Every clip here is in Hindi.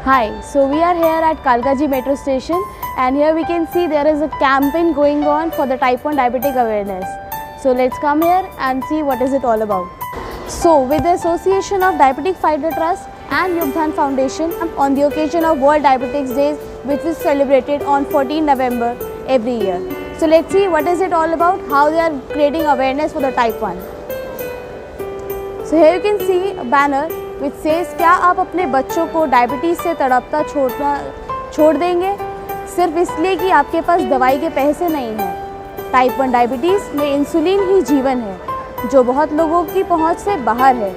Hi, so we are here at Kalkaji metro station and here we can see there is a campaign going on for the type 1 diabetic awareness. So let's come here and see what is it all about. So with the Association of Diabetic Fighter Trust and Yogdhan Foundation on the occasion of World Diabetics Day, which is celebrated on 14 November every year. So let's see what is it all about, how they are creating awareness for the type 1. So here you can see a banner which says क्या आप अपने बच्चों को डायबिटीज़ से तड़पता छोड़ देंगे सिर्फ इसलिए कि आपके पास दवाई के पैसे नहीं हैं। टाइप 1 डायबिटीज़ में इंसुलिन ही जीवन है जो बहुत लोगों की पहुंच से बाहर है।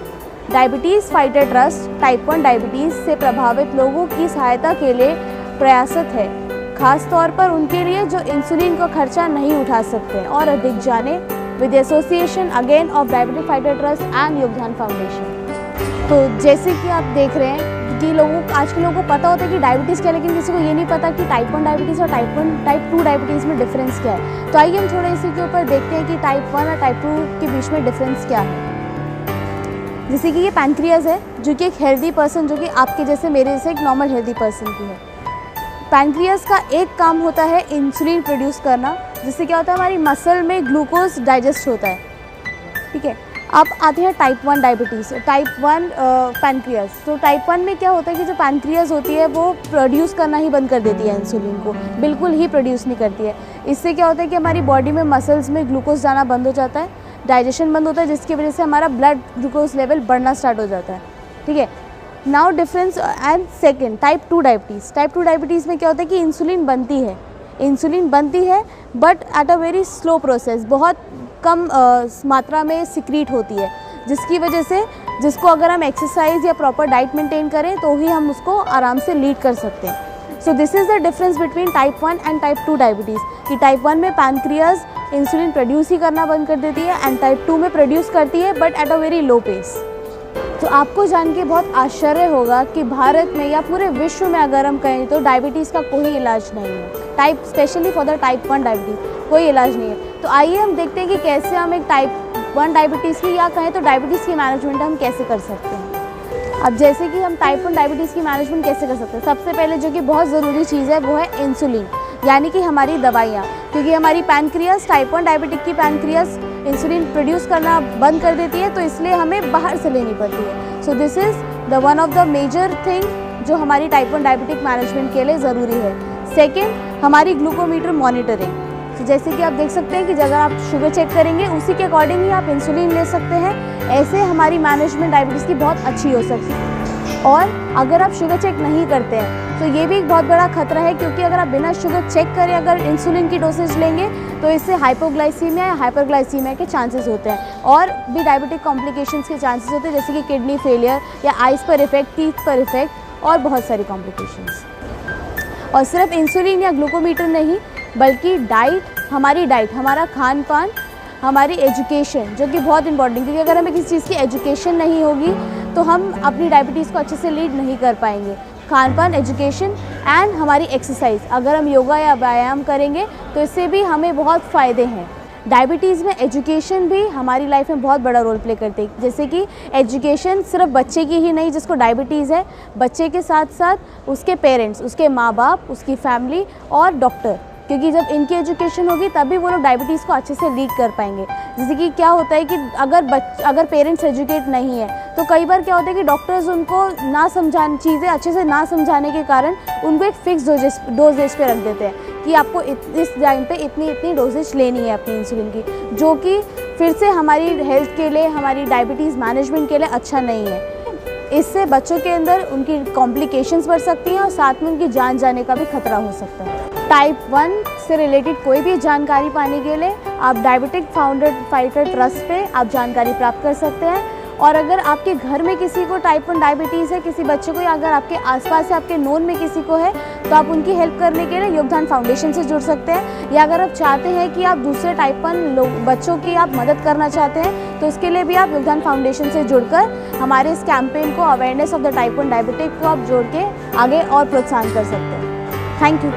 Diabetes fighter trust type 1 diabetes से प्रभावित लोगों की सहायता के लिए प्रयासरत है, खास तौर पर उनके लिए जो इंसुलिन का खर्चा नहीं उठा सकते। और अधिक जाने with association again of diabetic fighter trust and योगदान फाउंडेशन। तो जैसे कि आप देख रहे हैं कि आज के लोगों को पता होता है कि डायबिटीज़ क्या है, लेकिन किसी को ये नहीं पता कि टाइप 1 डायबिटीज़ और टाइप 2 डायबिटीज़ में डिफरेंस क्या है। तो आइए हम थोड़ा इसी के ऊपर देखते हैं कि टाइप 1 और टाइप 2 के बीच में डिफरेंस क्या है। जैसे कि ये पैनक्रियाज है जो कि एक हेल्दी पर्सन, जो कि आपके जैसे मेरे जैसे एक नॉर्मल हेल्दी पर्सन की है। पैनक्रियाज का एक काम होता है इंसुलिन प्रोड्यूस करना, जिससे क्या होता है हमारी मसल में ग्लूकोज डाइजेस्ट होता है। ठीक है, अब आते हैं टाइप 1 डायबिटीज़, टाइप 1 पैनक्रियाज। तो टाइप 1 में क्या होता है कि जो पैनक्रियाज होती है वो प्रोड्यूस करना ही बंद कर देती है, इंसुलिन को बिल्कुल ही प्रोड्यूस नहीं करती है। इससे क्या होता है कि हमारी बॉडी में मसल्स में ग्लूकोज जाना बंद हो जाता है, डाइजेशन बंद होता है, जिसकी वजह से हमारा ब्लड ग्लूकोज लेवल बढ़ना स्टार्ट हो जाता है। ठीक है, now difference and second type 2 diabetes. Type 2 diabetes में क्या होता है कि इंसुलिन बनती है but at a very slow process, बहुत कम मात्रा में सिक्रीट होती है, जिसकी वजह से जिसको अगर हम एक्सरसाइज या प्रॉपर डाइट मेंटेन करें तो ही हम उसको आराम से लीड कर सकते हैं। सो this is the difference between type 1 and type 2 diabetes कि टाइप 1 में पैनक्रियाज इंसुलिन प्रोड्यूस ही करना बंद कर देती है एंड टाइप 2 में प्रोड्यूस करती है but at a very low pace. तो आपको जान के बहुत आश्चर्य होगा कि भारत में या पूरे विश्व में अगर हम कहें तो डायबिटीज़ का कोई इलाज नहीं है। Specially for the type 1 diabetes कोई इलाज नहीं है। तो आइए हम देखते हैं कि कैसे हम एक टाइप 1 डायबिटीज़ की या कहें तो डायबिटीज़ की मैनेजमेंट हम कैसे कर सकते हैं। अब जैसे कि हम टाइप 1 डायबिटीज़ की मैनेजमेंट कैसे कर सकते हैं, सबसे पहले जो कि बहुत ज़रूरी चीज़ है वो है इंसुलिन, यानी कि हमारी दवाइयाँ। क्योंकि हमारी पैनक्रियाज टाइप 1 डायबिटिक की पैनक्रियाज इंसुलिन प्रोड्यूस करना बंद कर देती है, तो इसलिए हमें बाहर से लेनी पड़ती है। So this is the one of the major thing जो हमारी टाइप 1 डायबिटिक मैनेजमेंट के लिए ज़रूरी है। सेकेंड, हमारी ग्लूकोमीटर मॉनिटरिंग। तो जैसे कि आप देख सकते हैं कि अगर आप शुगर चेक करेंगे उसी के अकॉर्डिंग ही आप इंसुलिन ले सकते हैं। ऐसे हमारी मैनेजमेंट डायबिटीज़ की बहुत अच्छी हो सकती है। और अगर आप शुगर चेक नहीं करते हैं तो ये भी एक बहुत बड़ा खतरा है, क्योंकि अगर आप बिना शुगर चेक करे अगर इंसुलिन की डोसेज लेंगे तो इससे हाइपोग्लाइसीमिया या हाइपरग्लाइसीमिया के चांसेस होते हैं और भी डायबिटिक कॉम्प्लिकेशंस के चांसेस होते हैं, जैसे कि किडनी फेलियर या आइज़ पर इफेक्ट, टीथ पर इफेक्ट और बहुत सारी कॉम्प्लिकेशंस। और सिर्फ इंसुलिन या ग्लूकोमीटर नहीं बल्कि हमारी डाइट, हमारा खान पान, हमारी एजुकेशन जो कि बहुत इंपॉर्टेंट, क्योंकि अगर हमें किसी चीज़ की एजुकेशन नहीं होगी तो हम अपनी डायबिटीज़ को अच्छे से लीड नहीं कर पाएंगे। खान पान, एजुकेशन एंड हमारी एक्सरसाइज, अगर हम योगा या व्यायाम करेंगे तो इससे भी हमें बहुत फ़ायदे हैं। डायबिटीज़ में एजुकेशन भी हमारी लाइफ में बहुत बड़ा रोल प्ले करती है। जैसे कि एजुकेशन सिर्फ बच्चे की ही नहीं जिसको डायबिटीज़ है, बच्चे के साथ साथ उसके पेरेंट्स, उसके माँ बाप, उसकी फैमिली और डॉक्टर, क्योंकि जब इनकी एजुकेशन होगी तभी वो लोग डायबिटीज़ को अच्छे से लीड कर पाएंगे। जैसे कि क्या होता है कि अगर पेरेंट्स एजुकेट नहीं है तो कई बार क्या होता है कि डॉक्टर्स उनको चीज़ें अच्छे से ना समझाने के कारण उनको एक फिक्स डोजेज पे रख देते हैं कि आपको इस टाइम पे इतनी डोजेज लेनी है अपनी इंसुलिन की, जो कि फिर से हमारी हेल्थ के लिए, हमारी डायबिटीज़ मैनेजमेंट के लिए अच्छा नहीं है। इससे बच्चों के अंदर उनकी कॉम्प्लिकेशंस बढ़ सकती हैं और साथ में उनकी जान जाने का भी खतरा हो सकता है। टाइप 1 से रिलेटेड कोई भी जानकारी पाने के लिए आप डायबिटिक फाइटर ट्रस्ट पे आप जानकारी प्राप्त कर सकते हैं। और अगर आपके घर में किसी को टाइप 1 डायबिटीज़ है, किसी बच्चे को, या अगर आपके आसपास या आपके नोन में किसी को है तो आप उनकी हेल्प करने के लिए योगदान फाउंडेशन से जुड़ सकते हैं। या अगर आप चाहते हैं कि आप दूसरे टाइप 1 बच्चों की आप मदद करना चाहते हैं तो उसके लिए भी आप योगदान फाउंडेशन से जुड़कर हमारे इस कैंपेन को, awareness of the type 1 diabetic को आप जोड़ के आगे और प्रोत्साहन कर सकते हैं। Thank you.